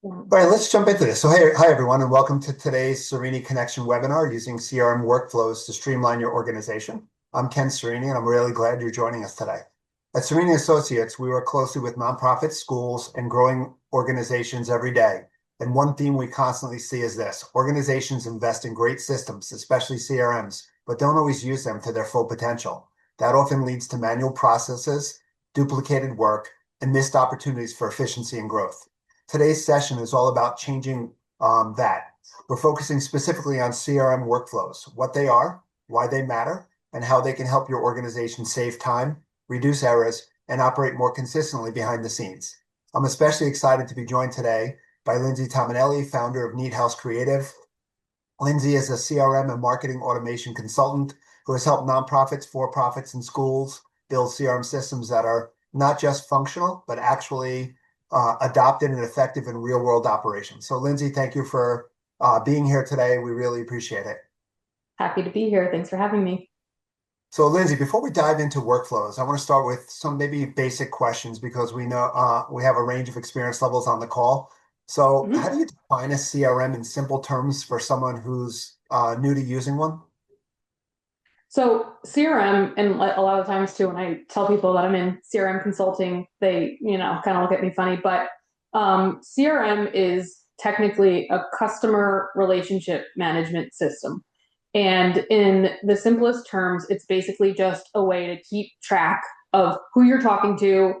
All right, let's jump into this. So, hey, hi everyone, and welcome to today's Cerini Connection webinar using CRM workflows to streamline your organization. I'm Ken Cerini, and I'm really glad you're joining us today. At Cerini Associates, we work closely with nonprofits, schools, and growing organizations every day. And one theme we constantly see is this: organizations invest in great systems, especially CRMs, but don't always use them to their full potential. That often leads to manual processes, duplicated work, and missed opportunities for efficiency and growth. Today's session is all about changing that. We're focusing specifically on CRM workflows, what they are, why they matter, and how they can help your organization save time, reduce errors, and operate more consistently behind the scenes. I'm especially excited to be joined today by Lindsay Tomanelli, founder of Neathouse Creative. Lindsay is a CRM and marketing automation consultant who has helped nonprofits, for-profits, and schools build CRM systems that are not just functional, but actually adopted and effective in real world operations. So Lindsay, thank you for being here today. We really appreciate it. Happy to be here. Thanks for having me. So Lindsay, before we dive into workflows, I want to start with some maybe basic questions because we know we have a range of experience levels on the call. So how Mhm. do you define a CRM in simple terms for someone who's new to using one? So CRM, and a lot of times too, when I tell people that I'm in CRM consulting, they, kind of look at me funny, but CRM is technically a customer relationship management system. And in the simplest terms, it's basically just a way to keep track of who you're talking to,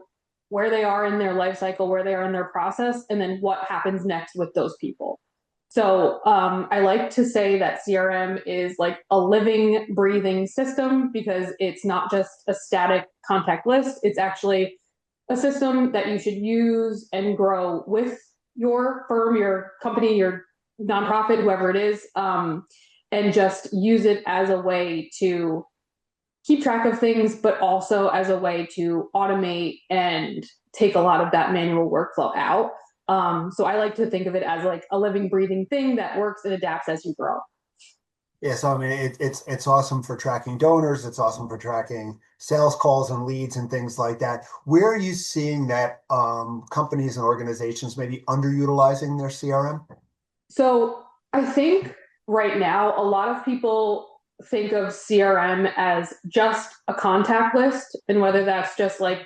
where they are in their life cycle, where they are in their process, and then what happens next with those people. So I like to say that CRM is like a living, breathing system because it's not just a static contact list. It's actually a system that you should use and grow with your firm, your company, your nonprofit, whoever it is, and just use it as a way to keep track of things, but also as a way to automate and take a lot of that manual workflow out. So I like to think of it as like a living, breathing thing that works and adapts as you grow. Yeah, so I mean it's awesome for tracking donors, it's awesome for tracking sales calls and leads and things like that. Where are you seeing that companies and organizations maybe underutilizing their CRM? So I think right now, a lot of people think of CRM as just a contact list, and whether that's just like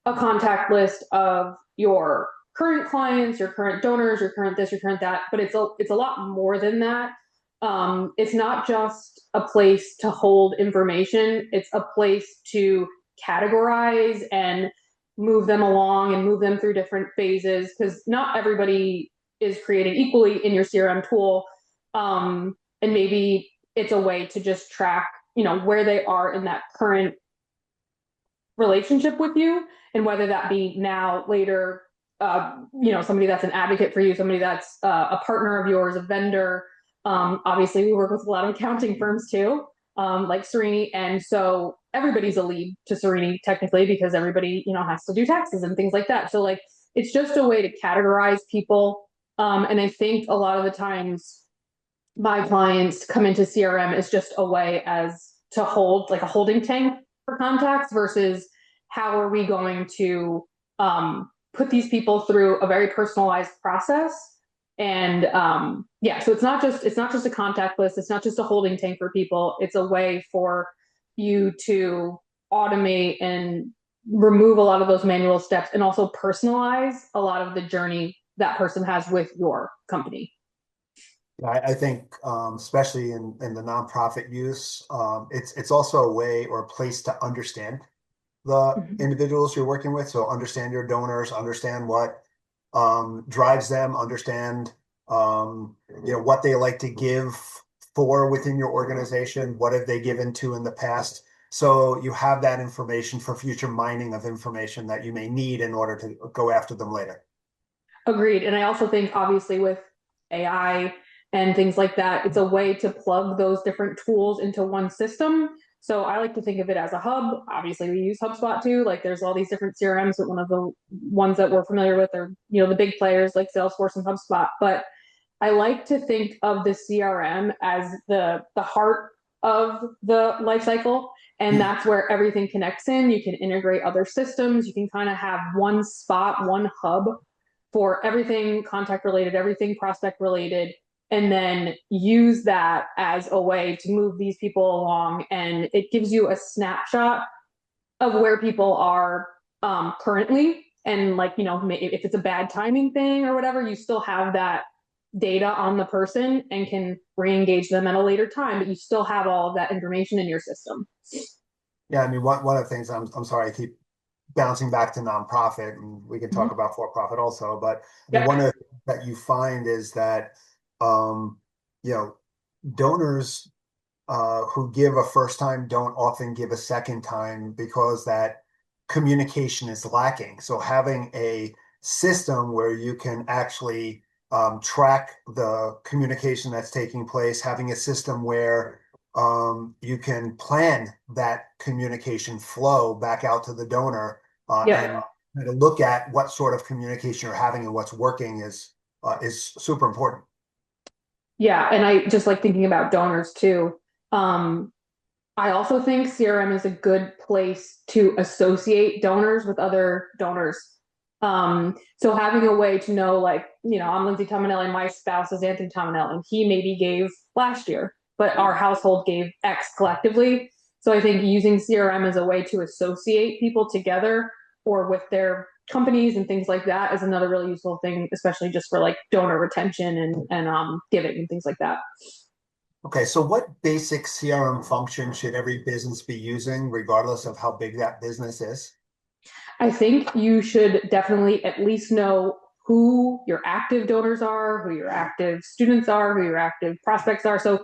a contact list of your current clients, your current donors, your current this, your current that, but it's a lot more than that. It's not just a place to hold information; it's a place to categorize and move them along and move them through different phases because not everybody is created equally in your CRM tool. And maybe it's a way to just track, where they are in that current relationship with you, and whether that be now, later, somebody that's an advocate for you, somebody that's a partner of yours, a vendor. Obviously, we work with a lot of accounting firms too, like Cerini, and so everybody's a lead to Cerini technically because everybody, has to do taxes and things like that. So like, it's just a way to categorize people. And I think a lot of the times my clients come into CRM as just a way as to hold like a holding tank for contacts versus how are we going to put these people through a very personalized process. And yeah, so it's not just a contact list, it's not just a holding tank for people, it's a way for you to automate and remove a lot of those manual steps and also personalize a lot of the journey that person has with your company. I think, especially in the nonprofit use, it's also a way or a place to understand the Mhm. individuals you're working with. So understand your donors, understand what drives them, understand what they like to give for within your organization, what have they given to in the past. So you have that information for future mining of information that you may need in order to go after them later. Agreed. And I also think, obviously, with AI and things like that, it's a way to plug those different tools into one system. So I like to think of it as a hub. Obviously, we use HubSpot too. Like, there's all these different CRMs, but one of the ones that we're familiar with are, the big players like Salesforce and HubSpot. But I like to think of the CRM as the heart of the life cycle. And that's where everything connects in. You can integrate other systems. You can kind of have one spot, one hub for everything contact related, everything prospect related, and then use that as a way to move these people along. And it gives you a snapshot of where people are currently. And like, if it's a bad timing thing or whatever, you still have that data on the person and can re-engage them at a later time, but you still have all of that information in your system. Yeah, I mean, one of the things I'm sorry, I keep bouncing back to nonprofit, and we can talk Mhm. about for profit also. But I mean, Yep. one of the things that you find is that um, you know, donors who give a first time don't often give a second time because that communication is lacking. So having a system where you can actually track the communication that's taking place, having a system where you can plan that communication flow back out to the donor Yep. and to look at what sort of communication you're having and what's working is super important. Yeah. And I just like thinking about donors too. Um, I also think CRM is a good place to associate donors with other donors. So having a way to know, like, I'm Lindsay Tomanelli, my spouse is Anthony Tomanelli, and he maybe gave last year, but our household gave X collectively. So I think using CRM as a way to associate people together or with their companies and things like that is another really useful thing, especially just for like donor retention and giving and things like that. Okay, so what basic CRM function should every business be using, regardless of how big that business is? I think you should definitely at least know who your active donors are, who your active students are, who your active prospects are. So,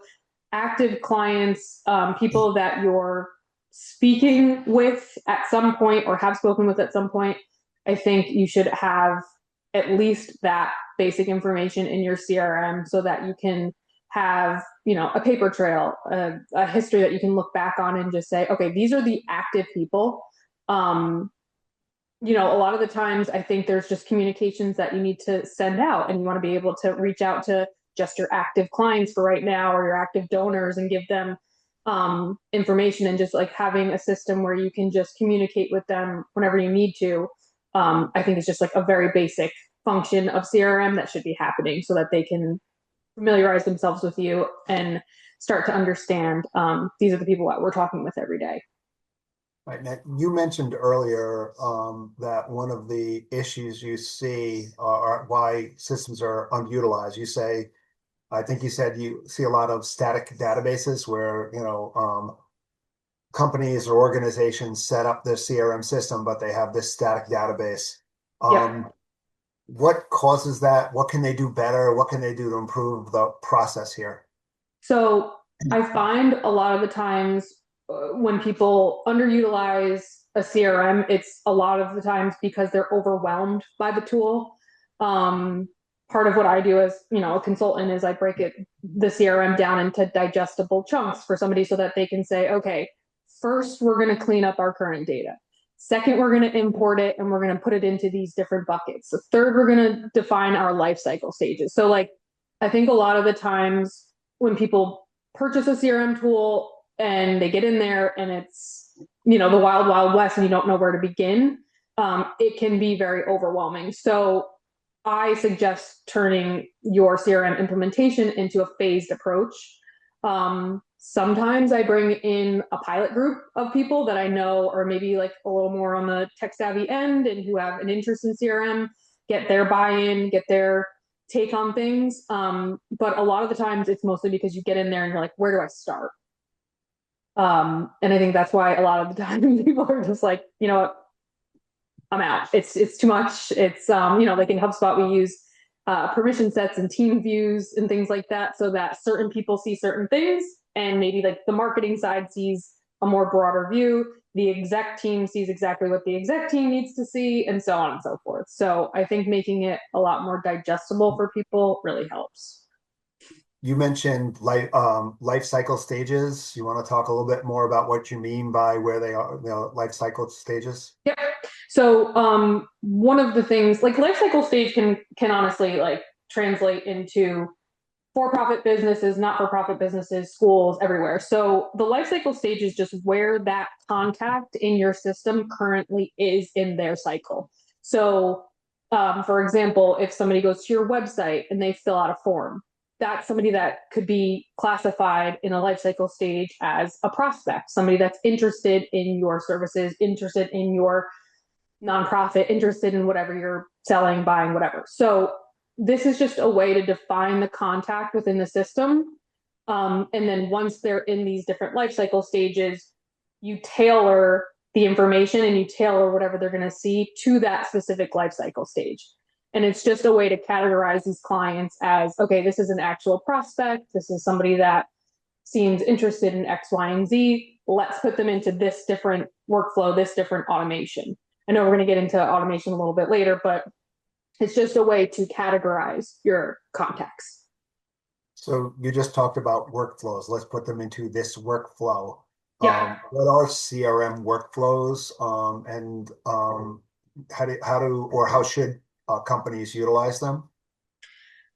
active clients, people that you're speaking with at some point or have spoken with at some point. I think you should have at least that basic information in your CRM so that you can have a paper trail, a history that you can look back on and just say, okay, these are the active people. um, a lot of the times I think there's just communications that you need to send out and you want to be able to reach out to just your active clients for right now or your active donors and give them information, and just like having a system where you can just communicate with them whenever you need to. I think it's just like a very basic function of CRM that should be happening so that they can familiarize themselves with you and start to understand these are the people that we're talking with every day. Right. Now, you mentioned earlier that one of the issues you see are why systems are underutilized. I think you said you see a lot of static databases where, companies or organizations set up their CRM system, but they have this static database. Yep. Um, what causes that? What can they do better? What can they do to improve the process here? So I find a lot of the times when people underutilize a CRM, it's a lot of the times because they're overwhelmed by the tool. Um, Part of what I do as a consultant is I break the CRM down into digestible chunks for somebody so that they can say, okay, first we're going to clean up our current data. Second, we're going to import it and we're going to put it into these different buckets. So third, we're going to define our life cycle stages. So like, I think a lot of the times when people purchase a CRM tool and they get in there and it's the wild wild west and you don't know where to begin, it can be very overwhelming. So I suggest turning your CRM implementation into a phased approach. Sometimes I bring in a pilot group of people that I know are maybe like a little more on the tech savvy end and who have an interest in CRM, get their buy-in, get their take on things. But a lot of the times it's mostly because you get in there and you're like, where do I start? And I think that's why a lot of the time people are just like, you know what, I'm out. It's too much. It's like in HubSpot we use permission sets and team views and things like that so that certain people see certain things and maybe like the marketing side sees a more broader view. The exec team sees exactly what the exec team needs to see, and so on and so forth. So I think making it a lot more digestible for people really helps. You mentioned life cycle stages. You want to talk a little bit more about what you mean by where they are, life cycle stages? Yep. So one of the things like life cycle stage can honestly like translate into for-profit businesses, not-for-profit businesses, schools, everywhere. So the life cycle stage is just where that contact in your system currently is in their cycle. So For example, if somebody goes to your website and they fill out a form, that's somebody that could be classified in a life cycle stage as a prospect, somebody that's interested in your services, interested in your nonprofit, interested in whatever you're selling, buying, whatever. So this is just a way to define the contact within the system. And then once they're in these different life cycle stages, you tailor the information and you tailor whatever they're going to see to that specific life cycle stage. And it's just a way to categorize these clients as, okay, this is an actual prospect. This is somebody that seems interested in X, Y, and Z. Let's put them into this different workflow, this different automation. I know we're going to get into automation a little bit later, but it's just a way to categorize your contacts. So you just talked about workflows. Let's put them into this workflow. Yeah. What are CRM workflows, and how should companies utilize them?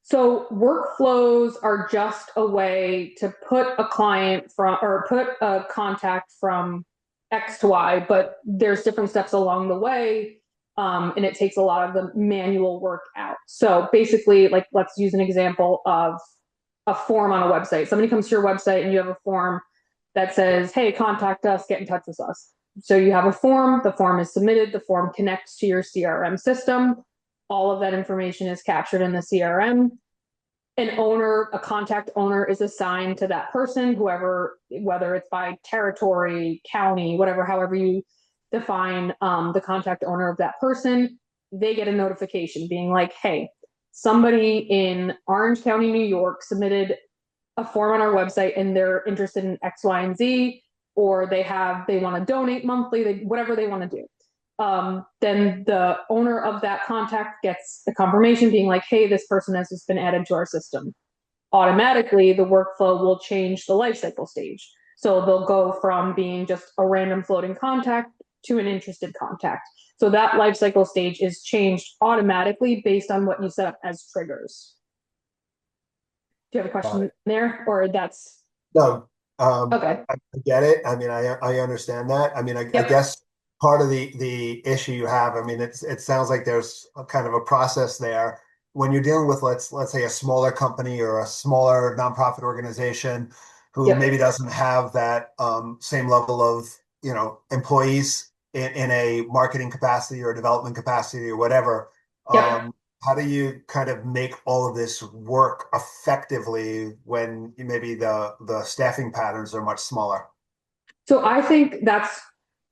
So workflows are just a way to put a client from or put a contact from X to Y, but there's different steps along the way. And it takes a lot of the manual work out. So basically, like, let's use an example of a form on a website. Somebody comes to your website and you have a form that says, hey, contact us, get in touch with us. So you have a form, the form is submitted, the form connects to your CRM system. All of that information is captured in the CRM. An owner, a contact owner is assigned to that person, whoever, whether it's by territory, county, whatever, however you define the contact owner of that person, they get a notification being like, hey, somebody in Orange County, New York submitted a form on our website and they're interested in X, Y, and Z, or they want to donate monthly, whatever they want to do. Then the owner of that contact gets a confirmation being like, hey, this person has just been added to our system. Automatically, the workflow will change the lifecycle stage. So they'll go from being just a random floating contact to an interested contact. So that lifecycle stage is changed automatically based on what you set up as triggers. Do you have a question there, or that's No, okay? I get it. I mean, I understand that. I mean, I Yep. guess part of the issue you have, I mean, it sounds like there's a kind of a process there when you're dealing with let's say a smaller company or a smaller nonprofit organization who maybe Yep. doesn't have that same level of employees in a marketing capacity or development capacity or whatever. Yep. How do you kind of make all of this work effectively when maybe the staffing patterns are much smaller? So I think that's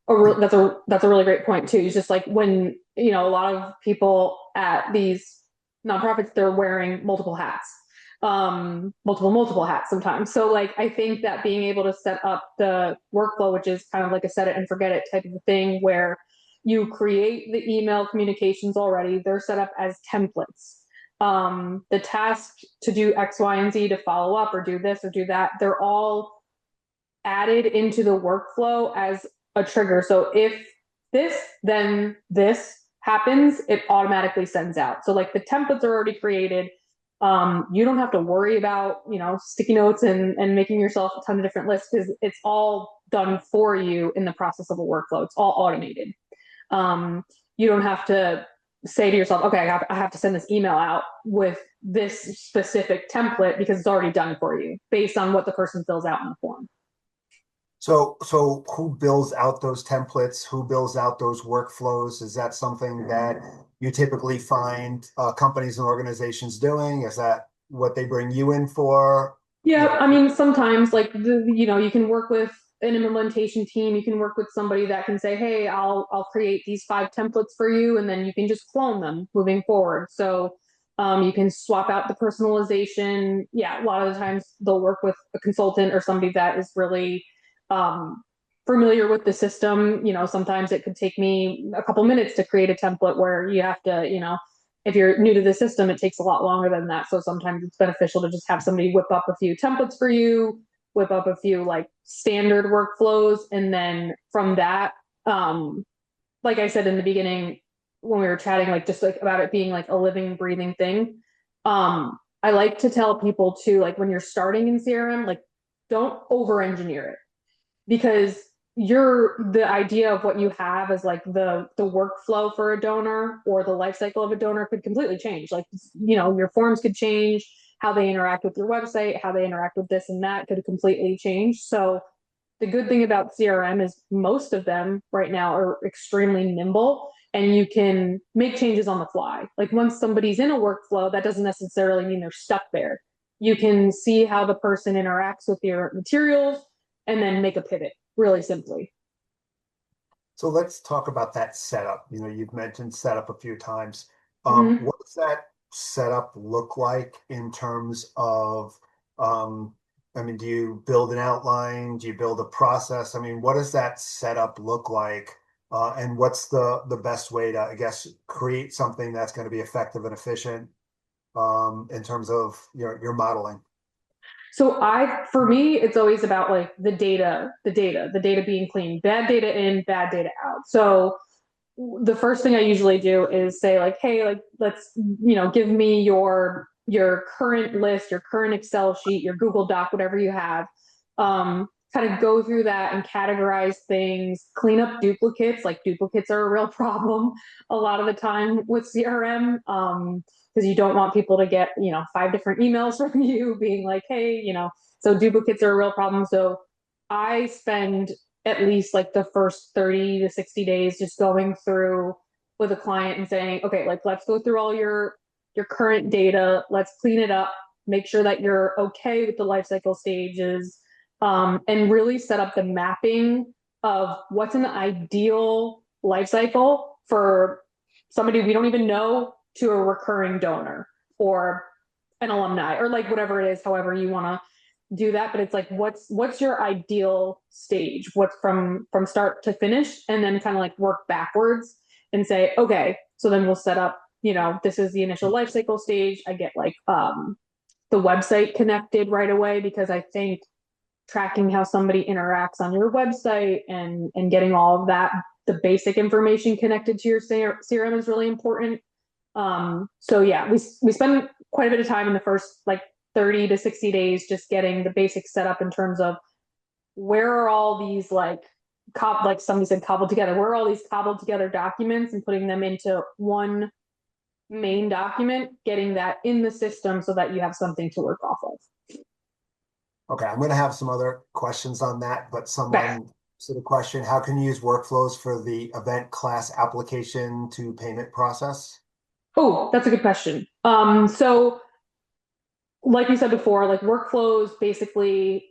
a really great point too. It's just like when a lot of people at these nonprofits, they're wearing multiple hats, multiple hats sometimes. So like I think that being able to set up the workflow, which is kind of like a set it and forget it type of a thing, where you create the email communications already, they're set up as templates. The task to do X, Y, and Z, to follow up or do this or do that, they're all added into the workflow as a trigger. So if this, then this happens, it automatically sends out. So like the templates are already created. You don't have to worry about, sticky notes and making yourself a ton of different lists because it's all done for you in the process of a workflow. It's all automated. You don't have to say to yourself, okay, I have to send this email out with this specific template because it's already done for you based on what the person fills out in the form. So who builds out those templates? Who builds out those workflows? Is that something that you typically find companies and organizations doing? Is that what they bring you in for? Yeah, Yeah. I mean, sometimes like you can work with an implementation team. You can work with somebody that can say, "Hey, I'll create these 5 templates for you," and then you can just clone them moving forward. So you can swap out the personalization. Yeah, a lot of the times they'll work with a consultant or somebody that is really um, familiar with the system. Sometimes it could take me a couple minutes to create a template where you have to, if you're new to the system, it takes a lot longer than that. So sometimes it's beneficial to just have somebody whip up a few templates for you, whip up a few like standard workflows. And then from that, like I said in the beginning, when we were chatting, like just like about it being like a living, breathing thing. I like to tell people too, like when you're starting in CRM, like don't over engineer it because the idea of what you have as like the workflow for a donor or the life cycle of a donor could completely change. Like, your forms could change, how they interact with your website, how they interact with this and that could completely change. So the good thing about CRM is most of them right now are extremely nimble and you can make changes on the fly. Like once somebody's in a workflow, that doesn't necessarily mean they're stuck there. You can see how the person interacts with your materials and then make a pivot really simply. So let's talk about that setup. You've mentioned setup a few times. Mhm. What does that setup look like in terms of, um, I mean, do you build an outline? Do you build a process? I mean, what does that setup look like? And what's the best way to, I guess, create something that's going to be effective and efficient in terms of your modeling? So for me, it's always about like the data being clean, bad data in, bad data out. So the first thing I usually do is say like, hey, like let's, give me your current list, your current Excel sheet, your Google Doc, whatever you have. Kind of go through that and categorize things, clean up duplicates. Like duplicates are a real problem a lot of the time with CRM. Because you don't want people to get, five different emails from you being like, hey, so duplicates are a real problem. So I spend at least like the first 30 to 60 days just going through with a client and saying, okay, like let's go through all your current data, let's clean it up, make sure that you're okay with the life cycle stages, and really set up the mapping of what's an ideal life cycle for somebody we don't even know to a recurring donor or an alumni or like whatever it is, however you want to do that. But it's like what's your ideal stage, what's from start to finish, and then kind of like work backwards and say, okay, so then we'll set up, this is the initial life cycle stage. I get like the website connected right away because I think tracking how somebody interacts on your website and getting all of that, the basic information connected to your CRM is really important. So yeah, we spend quite a bit of time in the first like 30 to 60 days just getting the basics set up in terms of where are all these like somebody said cobbled together, where are all these cobbled together documents and putting them into one main document, getting that in the system so that you have something to work off of. Okay, I'm going to have some other questions on that, but Okay. someone said a question, how can you use workflows for the event class application to payment process? Oh, that's a good question. So like you said before, like workflows basically,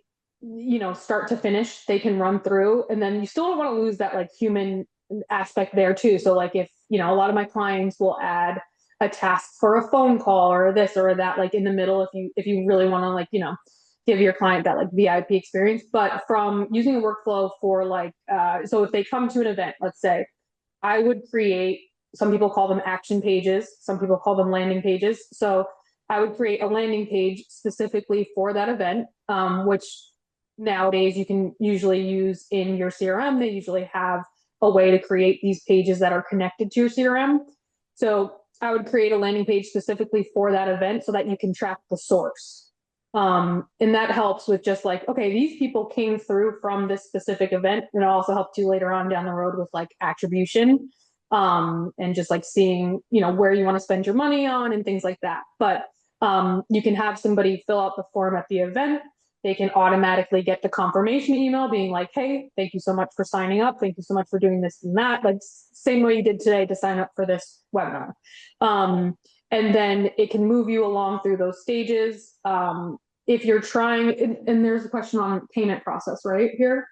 start to finish, they can run through, and then you still don't want to lose that like human aspect there too. So like if, a lot of my clients will add a task for a phone call or this or that, like in the middle, if you really want to like, give your client that like VIP experience. But from using a workflow for like, so if they come to an event, let's say, I would create, some people call them action pages, some people call them landing pages. So I would create a landing page specifically for that event, which nowadays you can usually use in your CRM. They usually have a way to create these pages that are connected to your CRM. So I would create a landing page specifically for that event so that you can track the source. And that helps with just like, okay, these people came through from this specific event. And it also helps you later on down the road with like attribution, and just like seeing, where you want to spend your money on and things like that. But you can have somebody fill out the form at the event. They can automatically get the confirmation email being like, hey, thank you so much for signing up. Thank you so much for doing this and that. Like same way you did today to sign up for this webinar. And then it can move you along through those stages. If you're trying, and there's a question on payment process right here.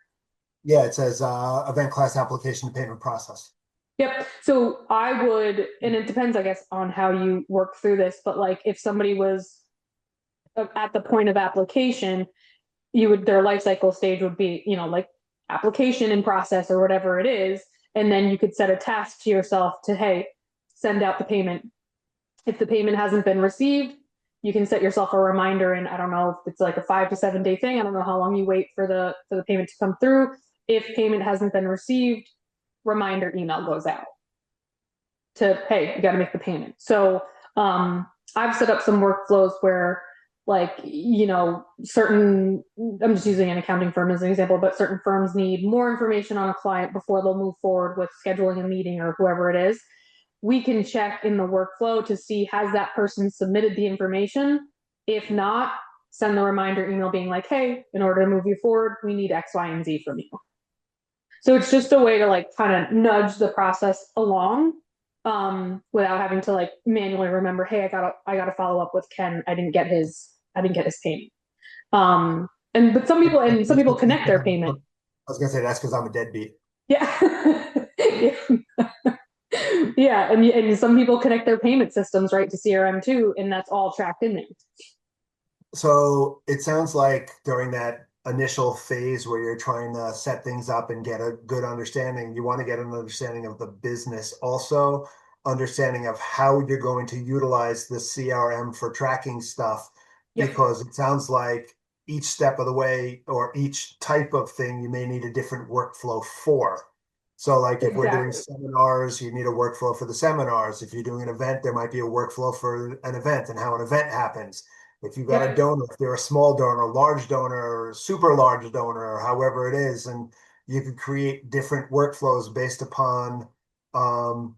Yeah, it says event class application to payment process. Yep. So I would, and it depends, I guess, on how you work through this, but like if somebody was at the point of application, their life cycle stage would be, like application in process or whatever it is. And then you could set a task to yourself to, hey, send out the payment. If the payment hasn't been received, you can set yourself a reminder. And I don't know if it's like a 5 to 7 day thing. I don't know how long you wait for the payment to come through. If payment hasn't been received, reminder email goes out to, hey, you got to make the payment. So I've set up some workflows where like, certain, I'm just using an accounting firm as an example, but certain firms need more information on a client before they'll move forward with scheduling a meeting or whoever it is. We can check in the workflow to see, has that person submitted the information? If not, send the reminder email being like, hey, in order to move you forward, we need X, Y, and Z from you. So it's just a way to like kind of nudge the process along, without having to like manually remember, hey, I gotta follow up with Ken. I didn't get his payment. But some people connect their payment. I was gonna say that's because I'm a deadbeat. Yeah. Yeah, and some people connect their payment systems right to CRM too, and that's all tracked in there. So it sounds like during that initial phase where you're trying to set things up and get a good understanding, you want to get an understanding of the business, also understanding of how you're going to utilize the CRM for tracking stuff, Yep, because it sounds like each step of the way or each type of thing you may need a different workflow for. So like if we're doing exactly. seminars, you need a workflow for the seminars. If you're doing an event, there might be a workflow for an event and how an event happens. If you got a Yep. donor, if they're a small donor, large donor, super large donor, however it is, and you could create different workflows based upon um,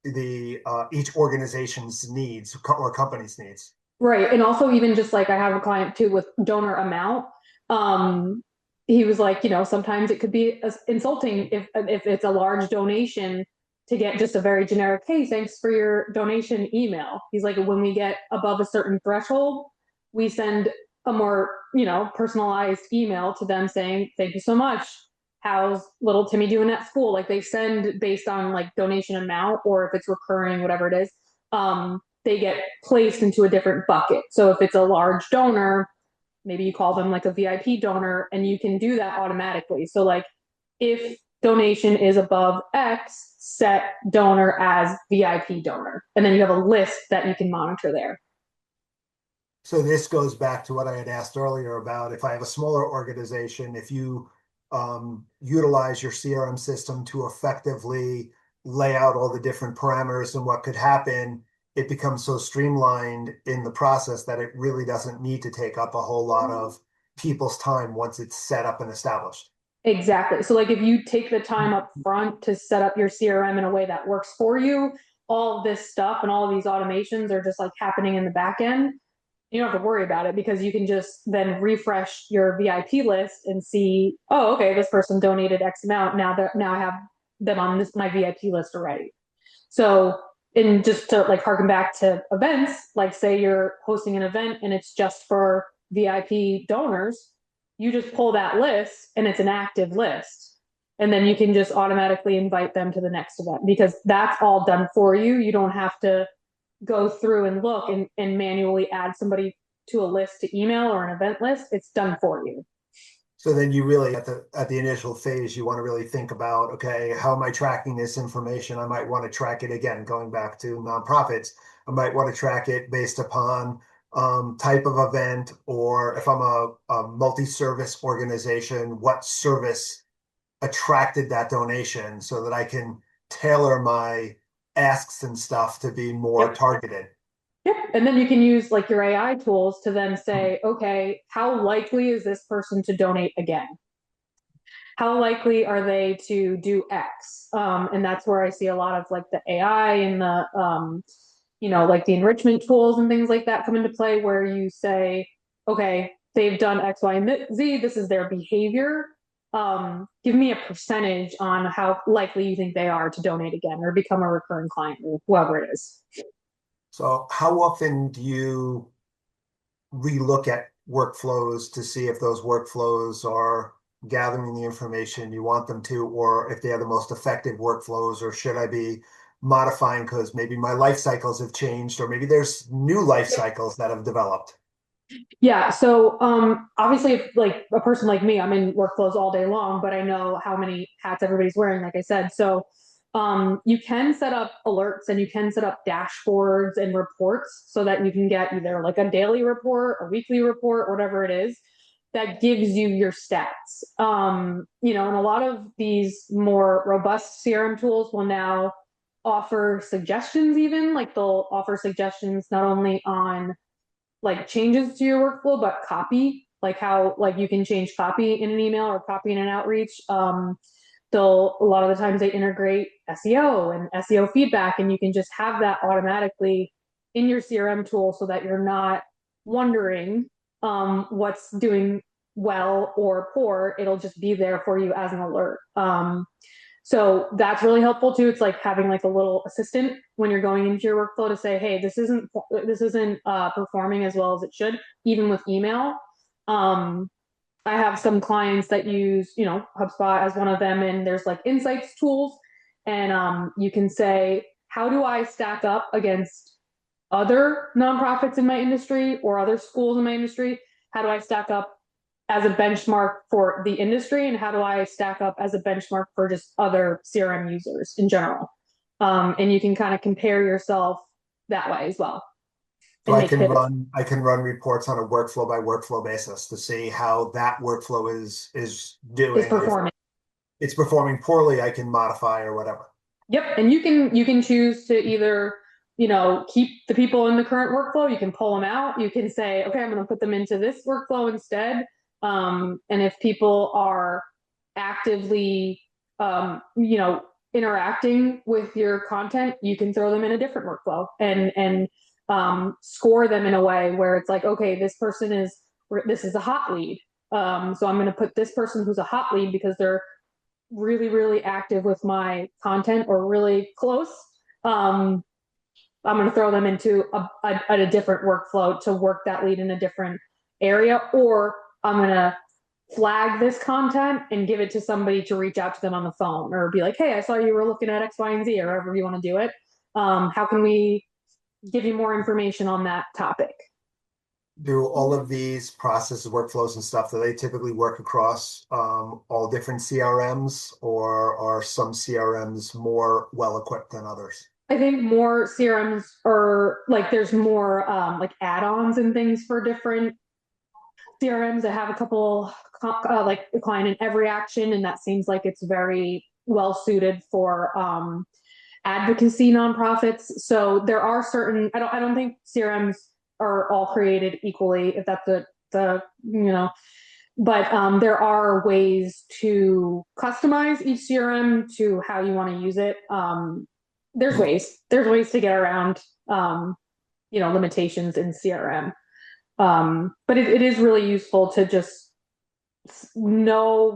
the each organization's needs or company's needs. Right. And also even just like I have a client too with donor amount. Um, he was like, sometimes it could be insulting if it's a large donation to get just a very generic, hey, thanks for your donation email. He's like, when we get above a certain threshold, we send a more, personalized email to them saying, thank you so much. How's little Timmy doing at school? Like they send based on like donation amount or if it's recurring, whatever it is. They get placed into a different bucket. So if it's a large donor, maybe you call them like a VIP donor and you can do that automatically. So like if donation is above X, set donor as VIP donor. And then you have a list that you can monitor there. So this goes back to what I had asked earlier about if I have a smaller organization, if you utilize your CRM system to effectively lay out all the different parameters and what could happen, it becomes so streamlined in the process that it really doesn't need to take up a whole lot of people's time once it's set up and established. Exactly. So like if you take the time up front to set up your CRM in a way that works for you, all of this stuff and all of these automations are just like happening in the back end. You don't have to worry about it because you can just then refresh your VIP list and see, oh, okay, this person donated X amount. Now I have them on this my VIP list already. So, and just to like harken back to events, like say you're hosting an event and it's just for VIP donors, you just pull that list and it's an active list. And then you can just automatically invite them to the next event because that's all done for you. You don't have to go through and look and manually add somebody to a list to email or an event list. It's done for you. So then you really at the initial phase, you want to really think about, okay, how am I tracking this information? I might want to track it again, going back to nonprofits. I might want to track it based upon type of event, or if I'm a multi-service organization, what service attracted that donation so that I can tailor my asks and stuff to be more Yep. targeted. Yep. And then you can use like your AI tools to then say, okay, how likely is this person to donate again? How likely are they to do X? And that's where I see a lot of like the AI and the, like the enrichment tools and things like that come into play where you say, okay, they've done X, Y, and Z. This is their behavior. Give me a percentage on how likely you think they are to donate again or become a recurring client or whoever it is. So how often do you relook at workflows to see if those workflows are gathering the information you want them to, or if they are the most effective workflows, or should I be modifying because maybe my life cycles have changed, or maybe there's new life cycles that have developed. Yeah. So obviously if like a person like me, I'm in workflows all day long, but I know how many hats everybody's wearing, like I said. So you can set up alerts and you can set up dashboards and reports so that you can get either like a daily report, a weekly report, whatever it is that gives you your stats. And a lot of these more robust CRM tools will now offer suggestions, even like they'll offer suggestions not only on like changes to your workflow, but copy, like how like you can change copy in an email or copy in an outreach. They'll a lot of the times they integrate SEO and SEO feedback, and you can just have that automatically in your CRM tool so that you're not wondering what's doing well or poor. It'll just be there for you as an alert. So that's really helpful too. It's like having like a little assistant when you're going into your workflow to say, hey, this isn't performing as well as it should, even with email. Um, I have some clients that use, HubSpot as one of them, and there's like insights tools, and you can say, how do I stack up against other nonprofits in my industry or other schools in my industry? How do I stack up as a benchmark for the industry, and how do I stack up as a benchmark for just other CRM users in general? And you can kind of compare yourself that way as well So and make pivots. I can run reports on a workflow by workflow basis to see how that workflow is Is doing. And if performing. it's performing poorly, I can modify or whatever. Yep, and you can choose to either keep the people in the current workflow. You can pull them out. You can say, okay, I'm going to put them into this workflow instead. And if people are actively, interacting with your content, you can throw them in a different workflow and score them in a way where it's like, okay, this is a hot lead. So I'm going to put this person who's a hot lead because they're really, really active with my content or really close. Um, I'm going to throw them into a different workflow to work that lead in a different area, or I'm going to flag this content and give it to somebody to reach out to them on the phone or be like, hey, I saw you were looking at X, Y, and Z, or however you want to do it. How can we give you more information on that topic? Do all of these processes, workflows, and stuff, do they typically work across all different CRMs, or are some CRMs more well equipped than others? I think more CRMs are like there's more like add-ons and things for different CRMs that have a couple like a client in every action, and that seems like it's very well suited for advocacy nonprofits. So there are certain I don't think CRMs are all created equally, if that's the but there are ways to customize each CRM to how you want to use it. There's ways to get around limitations in CRM. But it is really useful to just know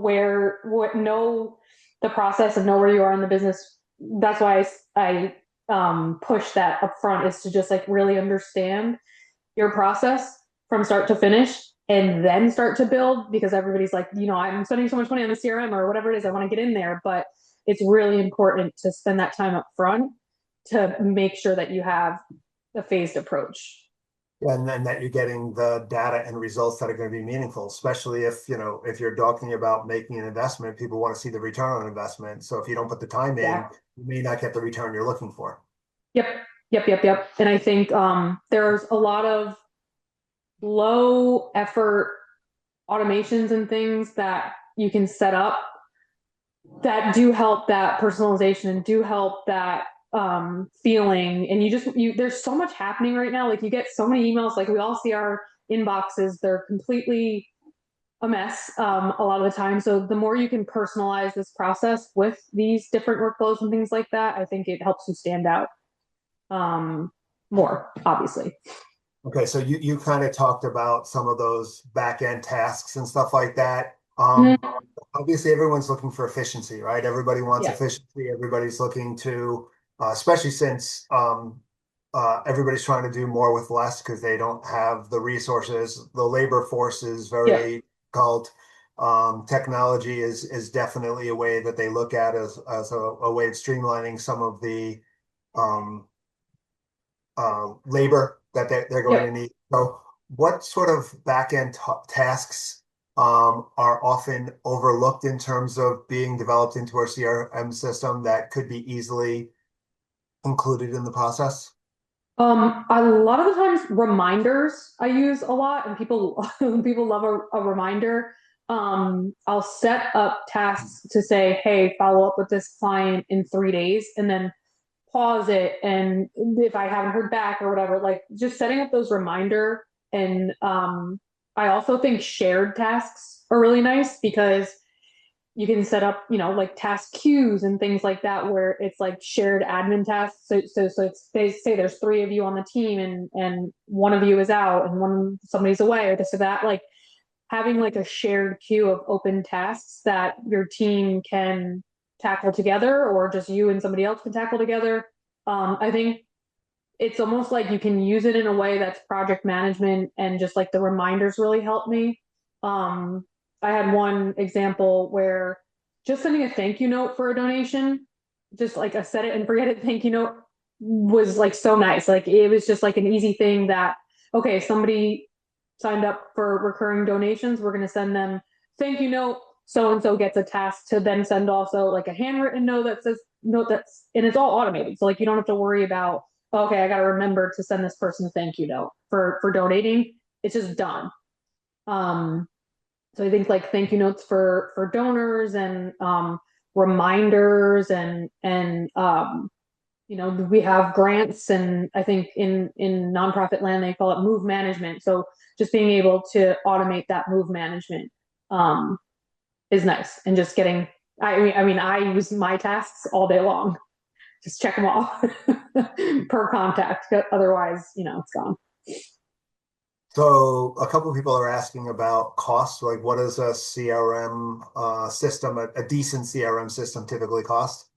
the process and know where you are in the business. That's why I push that up front, is to just like really understand your process from start to finish and then start to build, because everybody's like, I'm spending so much money on the CRM or whatever it is, I want to get in there. But it's really important to spend that time up front to make sure that you have a phased approach. And then that you're getting the data and results that are going to be meaningful, especially if you're talking about making an investment, people want to see the return on investment. So if you don't put the time in, Yeah. you may not get the return you're looking for. Yep. Yep. Yep. Yep. And I think there's a lot of low effort automations and things that you can set up that do help that personalization and do help that feeling. And there's so much happening right now. Like you get so many emails, like we all see our inboxes, they're completely a mess a lot of the time. So the more you can personalize this process with these different workflows and things like that, I think it helps you stand out more, obviously. Okay, so you kind of talked about some of those back end tasks and stuff like that. Mhm. Obviously, everyone's looking for efficiency, right? Everybody wants Yeah. efficiency. Everybody's looking to, especially since everybody's trying to do more with less because they don't have the resources. The labor force is Yeah. very difficult. Technology is definitely a way that they look at as a way of streamlining some of the um, labor that they're going Yep. to need. So, what sort of back end tasks are often overlooked in terms of being developed into our CRM system that could be easily included in the process? A lot of the times reminders I use a lot, and people people love a reminder. I'll set up tasks to say, hey, follow up with this client in 3 days, and then pause it. And if I haven't heard back or whatever, like just setting up those reminder I also think shared tasks are really nice because you can set up, like task queues and things like that where it's like shared admin tasks. So they say there's three of you on the team and one of you is out and somebody's away or this or that. Like having like a shared queue of open tasks that your team can tackle together or just you and somebody else can tackle together. I think it's almost like you can use it in a way that's project management and just like the reminders really help me. Um, I had one example where just sending a thank you note for a donation, just like a set it and forget it thank you note was like so nice. Like it was just like an easy thing that, okay, somebody signed up for recurring donations. We're going to send them thank you note. So and so gets a task to then send also like a handwritten note that says note that's, and it's all automated. So like you don't have to worry about, okay, I got to remember to send this person a thank you note for donating. It's just done. Um, so I think like thank you notes for donors and reminders and we have grants and I think in nonprofit land they call it move management. So just being able to automate that move management um, is nice and just getting. I mean, I use my tasks all day long. Just check them off per contact. Otherwise, it's gone. So a couple of people are asking about costs, like what does a CRM system, a decent CRM system typically cost?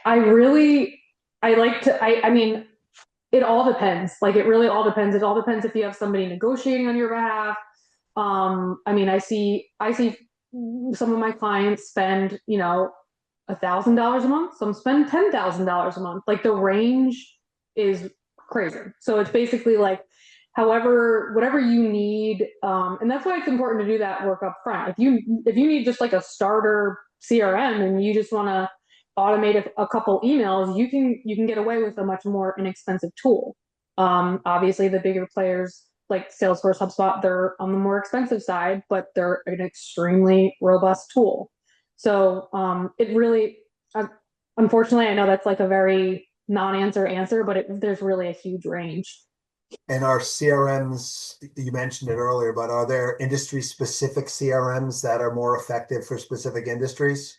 I really, I like to, I mean, it all depends. Like it really all depends. It all depends if you have somebody negotiating on your behalf. I mean, I see some of my clients spend, $1,000 a month. Some spend $10,000 a month. Like the range is crazy. So it's basically like, however, whatever you need, and that's why it's important to do that work up front. If you need just like a starter CRM and you just want to automate a couple emails, you can get away with a much more inexpensive tool. Obviously, the bigger players like Salesforce, HubSpot, they're on the more expensive side, but they're an extremely robust tool. So it really, unfortunately, I know that's like a very non-answer, but there's really a huge range. And our CRMs, you mentioned it earlier, but are there industry specific CRMs that are more effective for specific industries?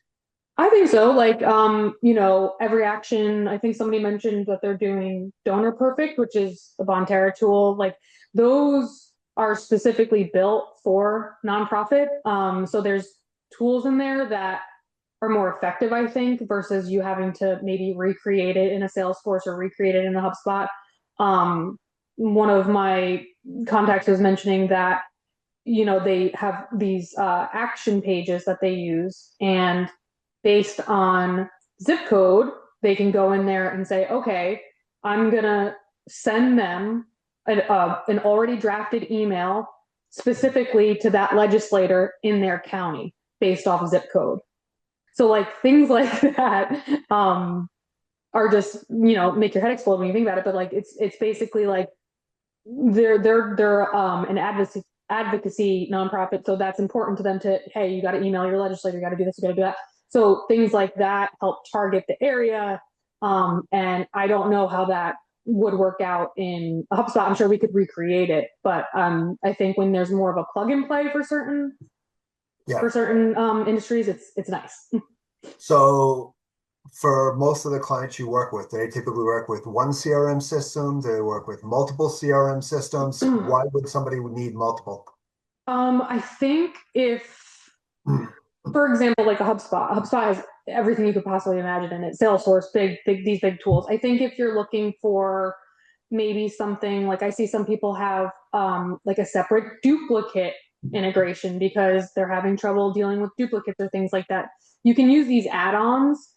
I think so. Like, every action, I think somebody mentioned that they're doing Donor Perfect, which is a Bonterra tool. Like, those are specifically built for nonprofit. So there's tools in there that are more effective, I think, versus you having to maybe recreate it in a Salesforce or recreate it in a HubSpot. One of my contacts was mentioning that, they have these action pages that they use, and based on zip code, they can go in there and say, okay, I'm going to send them an already drafted email specifically to that legislator in their county based off zip code. So like things like that are just, make your head explode when you think about it. But like it's basically like they're an advocacy nonprofit, so that's important to them to, hey, you got to email your legislator, you got to do this, you got to do that. So things like that help target the area. And I don't know how that would work out in HubSpot. I'm sure we could recreate it, but I think when there's more of a plug and play for certain Yeah. industries, it's nice. So for most of the clients you work with, they typically work with one CRM system, they work with multiple CRM systems. Why would somebody need multiple? I think if, for example, like a HubSpot has everything you could possibly imagine in it. Salesforce, these big tools. I think if you're looking for maybe something like, I see some people have like a separate duplicate integration because they're having trouble dealing with duplicates or things like that. You can use these add-ons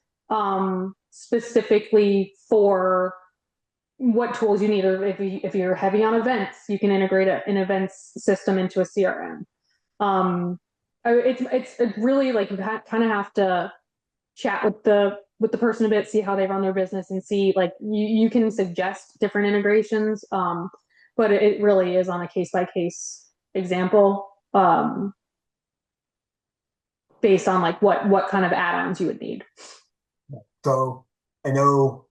specifically for what tools you need, or if you're heavy on events, you can integrate an events system into a CRM. Um, it's really like you kind of have to chat with the person a bit, see how they run their business, and see like you can suggest different integrations. But it really is on a case by case example, based on like what kind of add-ons you would need. So I know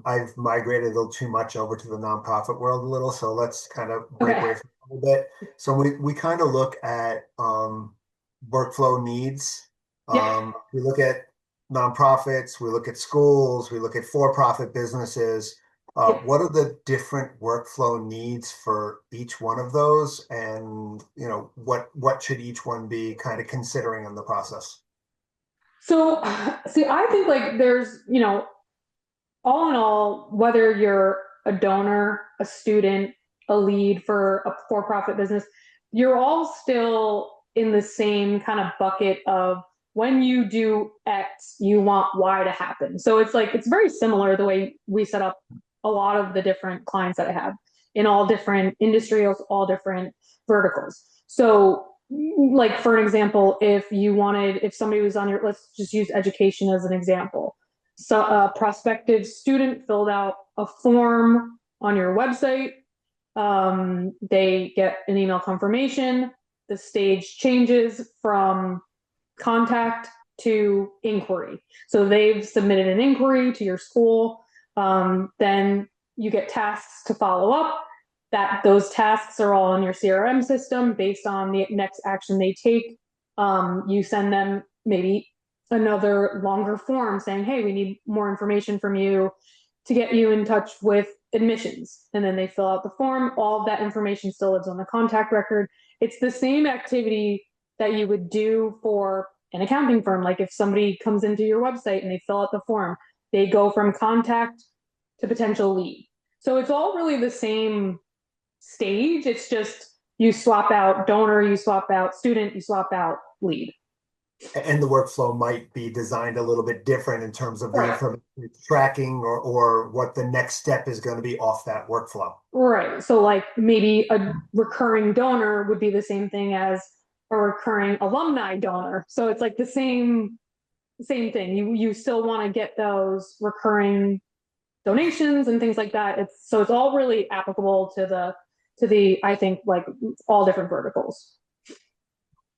I've migrated a little too much over to the nonprofit world a little, so let's kind of break Okay. away from it a little bit. So we kind of look at workflow needs. Yep. We look at nonprofits, we look at schools, we look at for-profit businesses. Yep. What are the different workflow needs for each one of those, and what should each one be kind of considering in the process? So, see, I think like there's, all in all, whether you're a donor, a student, a lead for a for-profit business, you're all still in the same kind of bucket of when you do X, you want Y to happen. So it's like it's very similar the way we set up a lot of the different clients that I have in all different industries, all different verticals. So like for an example, if somebody was on your, let's just use education as an example. So a prospective student filled out a form on your website. They get an email confirmation. The stage changes from contact to inquiry. So they've submitted an inquiry to your school. Then you get tasks to follow up. That those tasks are all in your CRM system based on the next action they take. You send them maybe another longer form saying, hey, we need more information from you to get you in touch with admissions. And then they fill out the form. All of that information still lives on the contact record. It's the same activity that you would do for an accounting firm. Like if somebody comes into your website and they fill out the form, they go from contact to potential lead. So it's all really the same stage. It's just you swap out donor, you swap out student, you swap out lead. And the workflow might be designed a little bit different in terms of the Right. information tracking or what the next step is going to be off that workflow. Right. So like maybe a recurring donor would be the same thing as a recurring alumni donor. So it's like the same thing. You still want to get those recurring donations and things like that. It's all really applicable to the I think like all different verticals.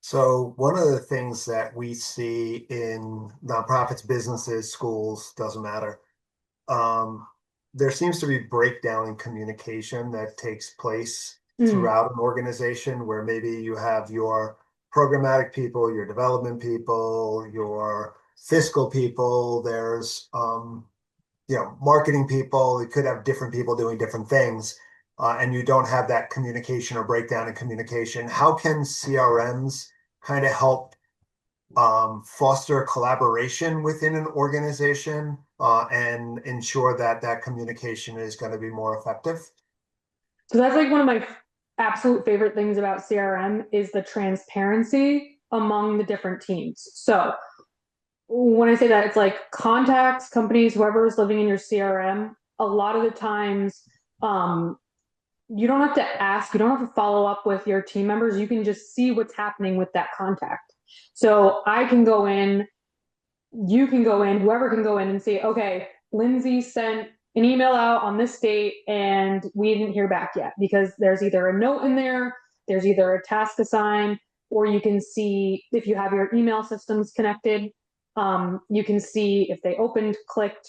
So one of the things that we see in nonprofits, businesses, schools, doesn't matter. Um, there seems to be breakdown in communication that takes place Mm. throughout an organization where maybe you have your programmatic people, your development people, your fiscal people. There's marketing people. You could have different people doing different things, and you don't have that communication or breakdown in communication. How can CRMs kind of help foster collaboration within an organization and ensure that that communication is going to be more effective? So that's like one of my absolute favorite things about CRM is the transparency among the different teams. So when I say that, it's like contacts, companies, whoever is living in your CRM, a lot of the times, um, you don't have to ask, you don't have to follow up with your team members. You can just see what's happening with that contact. So I can go in, you can go in, whoever can go in and say, okay, Lindsay sent an email out on this date and we didn't hear back yet because there's either a note in there, there's either a task assigned, or you can see if you have your email systems connected, you can see if they opened, clicked,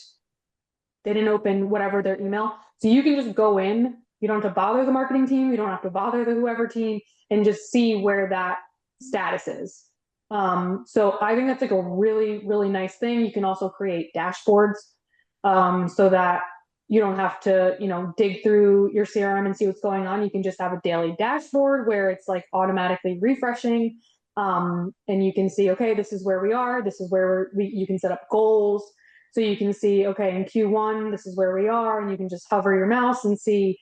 they didn't open whatever their email. So you can just go in. You don't have to bother the marketing team. You don't have to bother the whoever team and just see where that status is. So I think that's like a really, really nice thing. You can also create dashboards so that you don't have to, dig through your CRM and see what's going on. You can just have a daily dashboard where it's like automatically refreshing. And you can see, okay, this is where we are. This is where you can set up goals. So you can see, okay, in Q1, this is where we are. And you can just hover your mouse and see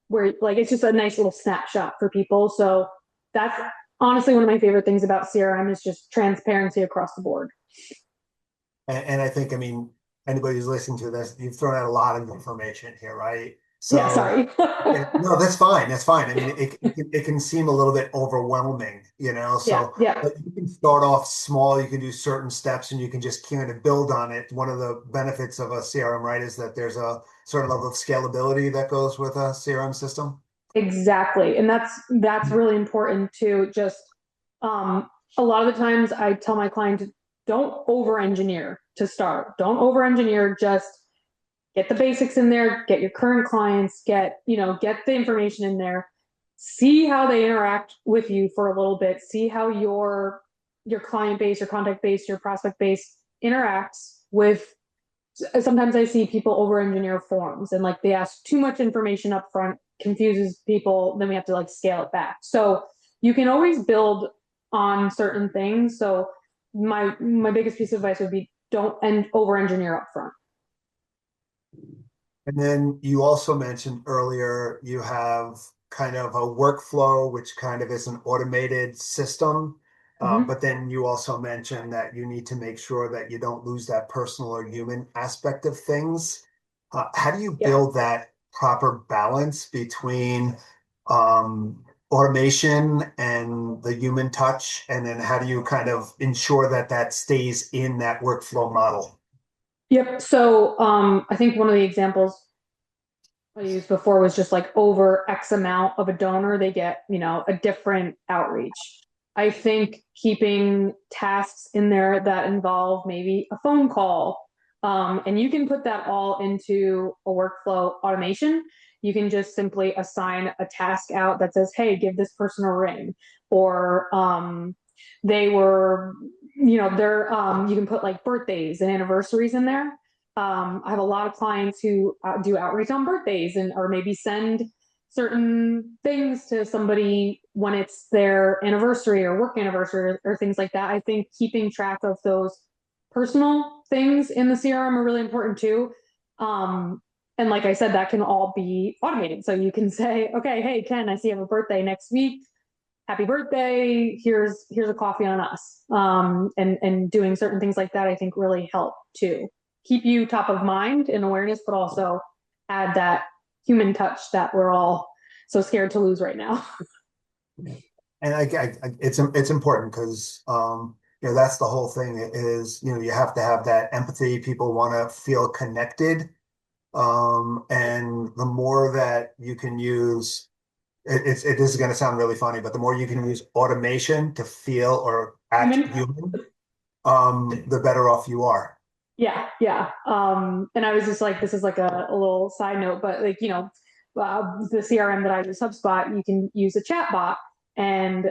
where, like, it's just a nice little snapshot for people. So that's honestly one of my favorite things about CRM is just transparency across the board. And I think, I mean, anybody who's listening to this, you've thrown out a lot of information here, right? Yeah, So, sorry. yeah, no, that's fine. That's fine. I mean, it can seem a little bit overwhelming, Yeah, So, yeah. but you can start off small. You can do certain steps, and you can just kind of build on it. One of the benefits of a CRM, right, is that there's a certain level of scalability that goes with a CRM system. Exactly. And that's really important to just um a lot of the times I tell my clients don't over engineer. to start. Don't over engineer, just get the basics in there, get your current clients, get the information in there, see how they interact with you for a little bit, see how your client base, your contact base, your prospect base interacts with. Sometimes I see people over engineer forms and like they ask too much information up front, confuses people, then we have to like scale it back. So you can always build on certain things. So my biggest piece of advice would be don't over engineer up front. And then you also mentioned earlier you have kind of a workflow, which kind of is an automated system. Mm-hmm. But then you also mentioned that you need to make sure that you don't lose that personal or human aspect of things. How do you Yeah. build that proper balance between automation and the human touch? And then how do you kind of ensure that that stays in that workflow model? Yep. So I think one of the examples I used before was just like over X amount of a donor, they get, a different outreach. I think keeping tasks in there that involve maybe a phone call, and you can put that all into a workflow automation. You can just simply assign a task out that says, hey, give this person a ring. Or they were, you can put like birthdays and anniversaries in there. I have a lot of clients who do outreach on birthdays and or maybe send certain things to somebody when it's their anniversary or work anniversary or things like that. I think keeping track of those personal things in the CRM are really important too. And like I said, that can all be automated. So you can say, okay, hey Ken, I see you have a birthday next week. Happy birthday. Here's a coffee on us. And doing certain things like that, I think really help too. Keep you top of mind and awareness, but also add that human touch that we're all so scared to lose right now. And it's important because that's the whole thing is you have to have that empathy. People want to feel connected, and the more that you can use this is going to sound really funny, but the more you can use automation to feel or act Human. human, the better off you are. Yeah, yeah. And I was just like, this is like a little side note, but like, the CRM that I use, HubSpot, you can use a chat bot and,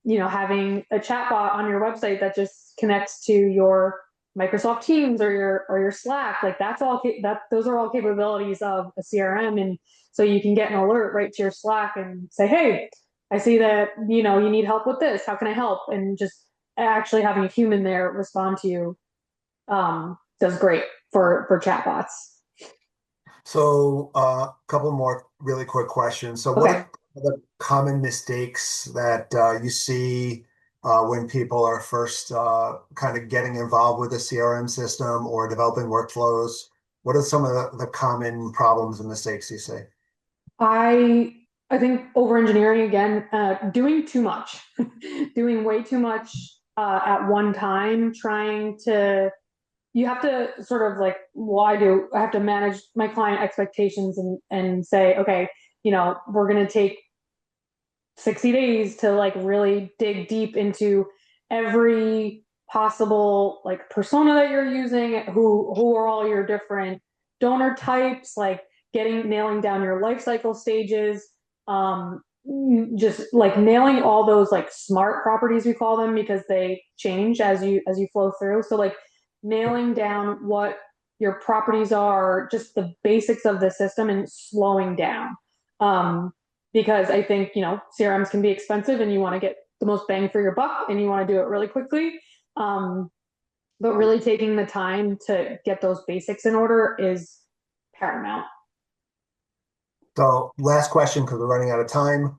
having a chat bot on your website that just connects to your Microsoft Teams or your Slack, like that's all, those are all capabilities of a CRM. And so you can get an alert right to your Slack and say, hey, I see that, you need help with this. How can I help? And just actually having a human there respond to you does great for chatbots. So, a couple more really quick questions. So, what Okay. are the common mistakes that you see when people are first kind of getting involved with the CRM system or developing workflows? What are some of the common problems and mistakes you see? I think over engineering again, doing too much, doing way too much at one time, trying to you have to sort of like, well, I have to manage my client expectations and say, okay, we're going to take 60 days to like really dig deep into every possible like persona that you're using, who are all your different donor types, like nailing down your life cycle stages, um, just like nailing all those like smart properties, we call them, because they change as you flow through. So like nailing down what your properties are, just the basics of the system, and slowing down. Because I think, CRMs can be expensive and you want to get the most bang for your buck and you want to do it really quickly. Um, but really taking the time to get those basics in order is paramount. So, last question because we're running out of time.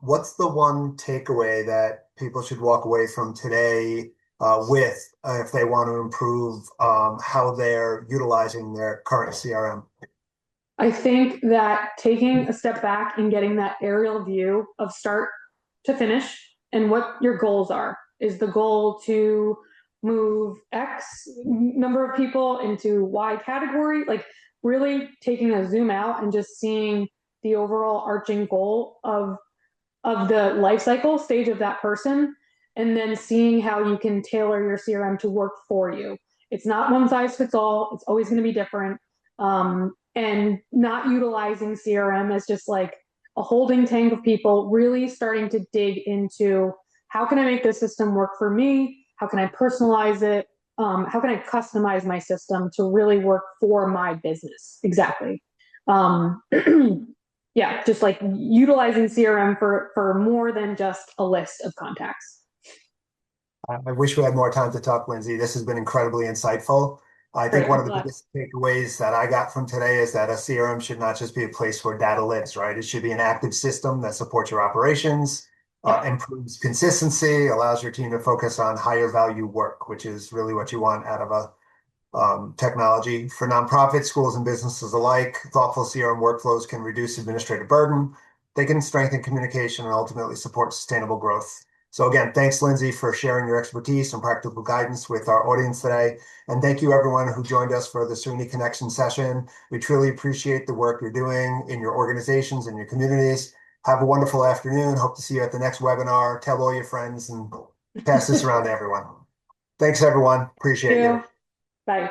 What's the one takeaway that people should walk away from today with if they want to improve how they're utilizing their current CRM? I think that taking a step back and getting that aerial view of start to finish and what your goals are. Is the goal to move X number of people into Y category? Like really taking a zoom out and just seeing the overall arching goal of the life cycle stage of that person, and then seeing how you can tailor your CRM to work for you. It's not one size fits all. It's always going to be different. And not utilizing CRM as just like a holding tank of people, really starting to dig into how can I make this system work for me? How can I personalize it? How can I customize my system to really work for my business? Exactly. Um, yeah, just like utilizing CRM for more than just a list of contacts. I wish we had more time to talk, Lindsay. This has been incredibly insightful. I think Great. one I'm of the glad. biggest takeaways that I got from today is that a CRM should not just be a place where data lives, right? It should be an active system that supports your operations, Yep. improves consistency, allows your team to focus on higher value work, which is really what you want out of a technology. For nonprofits, schools, and businesses alike, thoughtful CRM workflows can reduce administrative burden. They can strengthen communication and ultimately support sustainable growth. So again, thanks, Lindsay, for sharing your expertise and practical guidance with our audience today. And thank you, everyone who joined us for the Cerini Connection session. We truly appreciate the work you're doing in your organizations and your communities. Have a wonderful afternoon. Hope to see you at the next webinar. Tell all your friends and pass this around to everyone. Thanks, everyone. Thank Appreciate you. you. Bye.